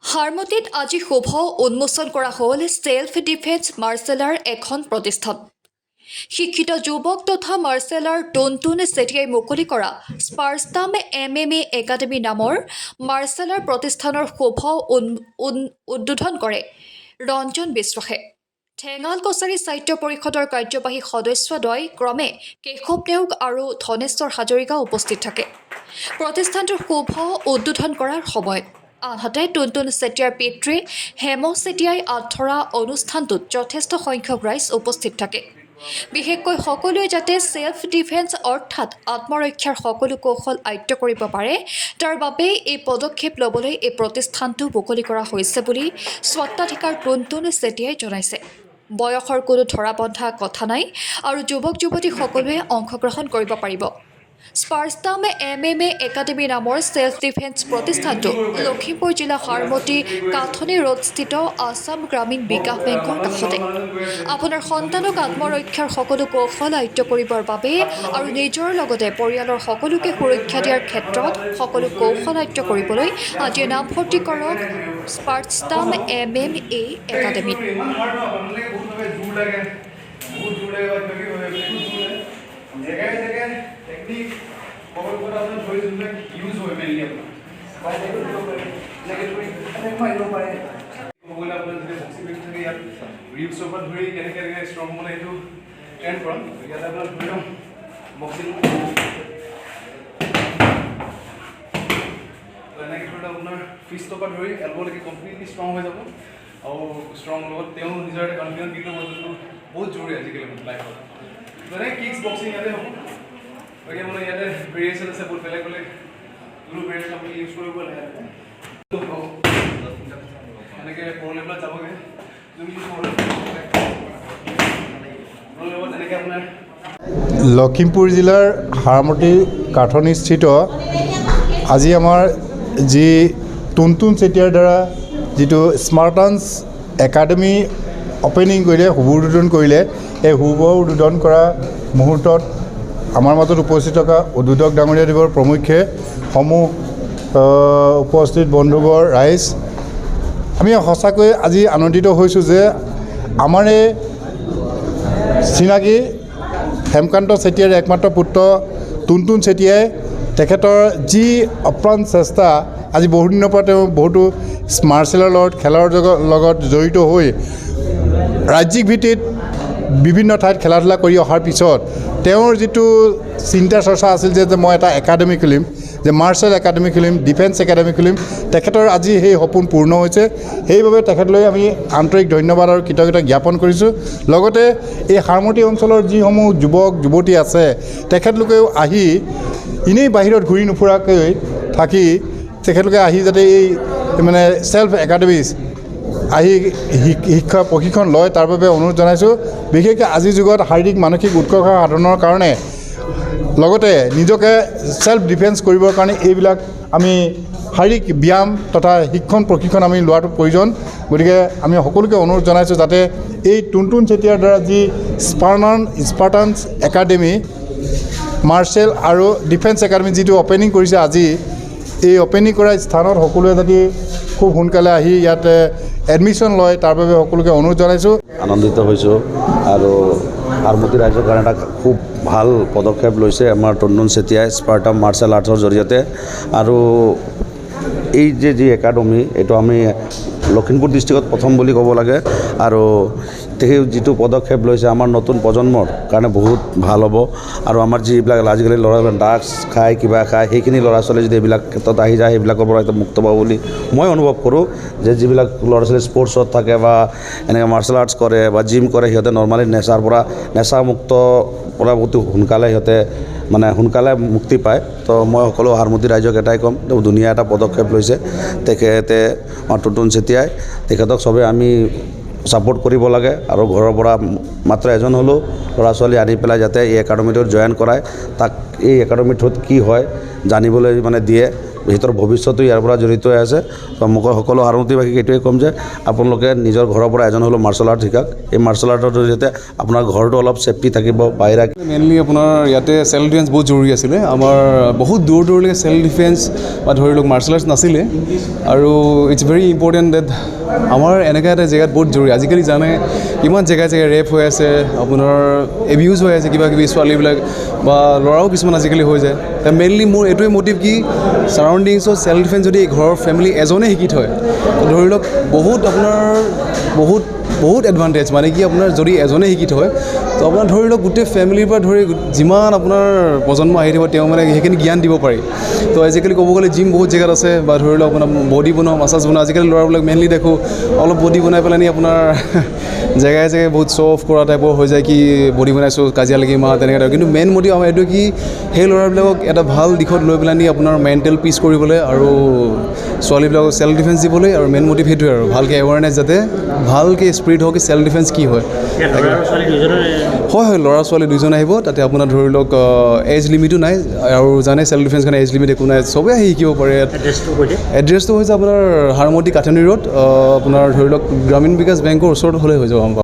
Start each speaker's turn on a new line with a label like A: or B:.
A: হাৰমতিত আজি শুভ উন্মোচন কৰা হ'ল ছেল্ফ ডিফেন্স মাৰ্চেল আৰ্ট এখন প্ৰতিষ্ঠান। শিক্ষিত যুৱক তথা মাৰ্চেল আৰ্ট টুনটুন চেতিয়াই মুকলি কৰা স্পাৰ্টাম MMA একাডেমী নামৰ মাৰ্চেল আৰ্ট প্ৰতিষ্ঠানৰ শুভ উদ্বোধন কৰে ৰঞ্জন বিশ্বাসে। ঠেঙাল কছাৰী সাহিত্য পৰিষদৰ কাৰ্যবাহী সদস্যদ্বয় ক্ৰমে কেশৱ নেওগ আৰু ধনেশ্বৰ হাজৰিকা উপস্থিত থাকে প্ৰতিষ্ঠানটোৰ শুভ উদ্বোধন কৰাৰ সময়ত। আনহাতে টুনটুন চেতিয়াৰ পিতৃ হেম চেতিয়াই আঁতৰা অনুষ্ঠানটোত যথেষ্ট সংখ্যক ৰাইজ উপস্থিত থাকে। বিশেষকৈ সকলোৱে যাতে ছেল্ফ ডিফেন্স অৰ্থাৎ আত্মৰক্ষাৰ সকলো কৌশল আয়ত্ব কৰিব পাৰে তাৰ বাবেই এই পদক্ষেপ ল'বলৈ এই প্ৰতিষ্ঠানটো মুকলি কৰা হৈছে বুলি স্বত্বাধিকাৰ টুনটুন চেতিয়াই জনাইছে। বয়সৰ কোনো ধৰা বন্ধা কথা নাই আৰু যুৱক যুৱতী সকলোৱে অংশগ্ৰহণ কৰিব পাৰিব। স্পাৰ্টাম MMA একাডেমী নামৰ ছেল্ফ ডিফেন্স প্ৰতিষ্ঠানটো লখিমপুৰ জিলা হাৰমতি কাঠনি ৰোডস্থিত আসাম গ্ৰামীণ বিকাশ বেংকৰ কাষতে। আপোনাৰ সন্তানক আত্মৰক্ষাৰ সকলো কৌশল আয়ত্ব কৰিবৰ বাবে আৰু নিজৰ লগতে পৰিয়ালৰ সকলোকে সুৰক্ষা দিয়াৰ ক্ষেত্ৰত সকলো কৌশল আয়ত্ব কৰিবলৈ আজি নামভৰ্তি কৰক স্পাৰ্টাম MMA একাডেমীত।
B: टेक्निक बहुत बड़ा अपना थोड़ी सी में यूज हुए मेनली अपना बाय देखो लेकिन कोई अनेक माइलो पाए बोला अपना धीरे बॉक्सिंग में থাকে ইয়াত রিপস ওপর ধৰি কেনে কেনে স্ট্ৰং মানে এটো ট্ৰেন কৰম ইয়াত আপোনাৰ ধৰি লম বক্সিং এনেকৈ ধৰি আপোনাৰ ফিষ্ট ওপৰ ধৰি এলবো লৈকে কমপ্লিটলি স্ট্ৰং হৈ যাব আৰু স্ট্ৰং লগত তেওঁ নিজৰ এটা কনফিডেন্স দিলে বস্তুটো বহুত জৰুৰী আজিকালি লাইফত মানে কিক্স বক্সিং ইয়াতে হ'ব। ওকে মানে ইয়াতে ভেৰিয়েশ্যন আছে বহুত বেলেগ বেলেগ দুটো ভেৰিয়েশ্যন আপুনি ইউজ কৰিব লাগে এনেকৈ প্ৰ লেভেলত যাবগৈ এনেকৈ আপোনাৰ
C: লখিমপুৰ জিলাৰ হাৰমতি কাঠনিস্থিত আজি আমাৰ যি টুনটুন চেতিয়াৰ দ্বাৰা যিটো স্মাৰ্টান্স একাডেমী অপেনিং কৰিলে শুভ উদ্বোধন কৰিলে এই শুভ উদ্বোধন কৰা মুহূৰ্তত আমাৰ মাজত উপস্থিত থকা উদ্বোধক ডাঙৰীয়াদেৱৰ প্ৰমুখ্যে সমূহ উপস্থিত বন্ধুবৰ ৰাইজ আমি সঁচাকৈ আজি আনন্দিত হৈছোঁ যে আমাৰ এই চিনাকি হেমকান্ত চেতিয়াৰ একমাত্ৰ পুত্ৰ টুনটুন চেতিয়াই তেখেতৰ যি অপ্ৰাণ চেষ্টা আজি বহুদিনৰ পৰা তেওঁ বহুতো মাৰ্চেলৰ লগত খেলৰ লগত জড়িত হৈ ৰাজ্যিক ভিত্তিত বিভিন্ন ঠাইত খেলা ধূলা কৰি অহাৰ পিছত তেওঁৰ যিটো চিন্তা চৰ্চা আছিল যে মই এটা একাডেমি খুলিম, যে মাৰ্চেল একাডেমি খুলিম, ডিফেন্স একাডেমি খুলিম, তেখেতৰ আজি সেই সপোন পূৰ্ণ হৈছে। সেইবাবে তেখেতলৈ আমি আন্তৰিক ধন্যবাদ আৰু কৃতজ্ঞতা জ্ঞাপন কৰিছোঁ। লগতে এই হাৰমতি অঞ্চলৰ যিসমূহ যুৱক যুৱতী আছে তেখেতলোকেও আহি এনেই বাহিৰত ঘূৰি নুফুৰাকৈ থাকি তেখেতলোকে আহি যাতে এই মানে ছেল্ফ একাডেমিজ আহি শিক্ষা প্ৰশিক্ষণ লয় তাৰ বাবে অনুৰোধ জনাইছোঁ। বিশেষকৈ আজিৰ যুগত শাৰীৰিক মানসিক উৎকৰ্ষ সাধনৰ কাৰণে লগতে নিজকে ছেল্ফ ডিফেন্স কৰিবৰ কাৰণে এইবিলাক আমি শাৰীৰিক ব্যায়াম তথা শিক্ষণ প্ৰশিক্ষণ আমি লোৱাটো প্ৰয়োজন। গতিকে আমি সকলোকে অনুৰোধ জনাইছোঁ যাতে এই টুনটুন চেতিয়াৰ দ্বাৰা যি স্পাৰ্টান্স একাডেমি মাৰ্চেল আৰু ডিফেন্স একাডেমি যিটো অপেনিং কৰিছে আজি, এই অপেনিং কৰা স্থানত সকলোৱে যদি খুব সোনকালে আহি ইয়াত এডমিশ্যন লয় তাৰ বাবে সকলোকে অনুৰোধ জনাইছোঁ।
D: আনন্দিত হৈছোঁ আৰু হাৰমতি ৰাইজৰ কাৰণে এটা খুব ভাল পদক্ষেপ লৈছে আমাৰ টুনটুন চেতিয়াই স্পাৰ্টাম মাৰ্চেল আৰ্টছৰ জৰিয়তে। আৰু এই যি একাডেমি এইটো আমি লখিমপুৰ ডিষ্ট্ৰিক্টত প্ৰথম বুলি ক'ব লাগে আৰু সেই যিটো পদক্ষেপ লৈছে আমাৰ নতুন প্ৰজন্মৰ কাৰণে বহুত ভাল হ'ব। আৰু আমাৰ যিবিলাক আজিকালি ল'ৰাবিলাক ড্ৰাগছ খায় কিবা খায় সেইখিনি ল'ৰা ছোৱালী যদি এইবিলাক ক্ষেত্ৰত আহি যায় সেইবিলাকৰ পৰা এটা মুক্ত পাব বুলি মই অনুভৱ কৰোঁ। যে যিবিলাক ল'ৰা ছোৱালী স্পৰ্টছত থাকে বা এনেকৈ মাৰ্চেল আৰ্টছ কৰে বা জিম কৰে সিহঁতে নৰ্মেলি নেচামুক্ত পৰা বহুত সোনকালে সিহঁতে সোনকালে মুক্তি পায়। তো মই সকলো হাৰমতি ৰাইজক এটাই ক'ম, ধুনীয়া এটা পদক্ষেপ লৈছে তেখেতে টুনটুন চেতিয়াই। তেখেতক চবেই আমি ছাপোৰ্ট কৰিব লাগে আৰু ঘৰৰ পৰা মাত্ৰ এজন হ'লেও ল'ৰা ছোৱালী আনি পেলাই যাতে এই একাডেমিটোত জইন কৰায়, তাক এই একাডেমিটোত কি হয় জানিবলৈ দিয়ে। ভিতৰ ভৱিষ্যতো ইয়াৰ পৰা জড়িত হৈ আছে তো মই সকলো হাৰমতিবাসীক এইটোৱে ক'ম যে আপোনালোকে নিজৰ ঘৰৰ পৰা এজন হ'লেও মাৰ্চেল আৰ্ট শিকাওক এই মাৰ্চেল আৰ্টৰ জৰিয়তে আপোনাৰ ঘৰটো অলপ ছেফটি থাকিব বাহিৰা
B: মেইনলি আপোনাৰ ইয়াতে চেল্ফ ডিফেন্স বহুত জৰুৰী আছিলে আমাৰ বহুত দূৰ দূৰলৈকে চেল্ফ ডিফেন্স বা ধৰি লওক মাৰ্চেল আৰ্টছ নাছিলে আৰু ইটছ ভেৰি ইম্পৰ্টেণ্ট ডেট আমাৰ এনেকুৱা এটা জেগাত বহুত জৰুৰী আজিকালি জানে ইমান জেগাই জেগাই ৰেপ হৈ আছে আপোনাৰ এবিউজ হৈ আছে কিবা কিবি ছোৱালীবিলাক বা ল'ৰাও কিছুমান আজিকালি হৈ যায় মেইনলি মোৰ এইটোৱে মটিভ কি ছাৰাউণ্ডিংছত চেল্ফ ডিফেন্স যদি ঘৰৰ ফেমিলি এজনে শিকি থয় ধৰি লওক বহুত আপোনাৰ বহুত এডভান্টেজ মানে কি আপোনাৰ যদি এজনে শিকি থয় তো আপোনাৰ ধৰি লওক গোটেই ফেমিলিৰ পৰা ধৰি যিমান আপোনাৰ প্ৰজন্ম আহি থাকিব তেওঁ মানে সেইখিনি জ্ঞান দিব পাৰি তো আজিকালি ক'ব গ'লে জিম বহুত জেগাত আছে বা ধৰি লওক আপোনাৰ বডি বনোৱা মাছাজ বনোৱা আজিকালি ল'ৰাবিলাক মেইনলি দেখোঁ অলপ বডি বনাই পেলাই নি আপোনাৰ জেগাই জেগাই বহুত শ্ব' অফ কৰা টাইপৰ হৈ যায় কি বডি বনাইছোঁ কাজিয়া লাগি মা তেনেকৈ টাইপ কিন্তু মেইন মটিভ আমাৰ এইটো কি সেই ল'ৰাবিলাকক এটা ভাল দিশত লৈ পেলাই নি আপোনাৰ মেণ্টেল পিচ কৰিবলৈ আৰু ছোৱালীবিলাকক চেল্ফ ডিফেন্স দিবলৈ আৰু মেইন মটিভ সেইটোৱে আৰু ভালকৈ এৱাৰনেছ যাতে ভালকৈ স্প্ৰিড হওক চেল্ফ ডিফেন্স কি হয় হয় ল'ৰা ছোৱালী দুজন আহিব তাতে আপোনাৰ ধৰি লওক এজ লিমিটো নাই আৰু জানে চেল্ফ ডিফেন্স কাৰণে এজ লিমিট একো নাই চবেই আহি শিকিব পাৰে এড্ৰেছটো হৈছে আপোনাৰ হাৰমতি কাঠনি ৰোড আপোনাৰ ধৰি লওক গ্ৰামীণ বিকাশ বেংকৰ ওচৰত হ'লে হৈ যাব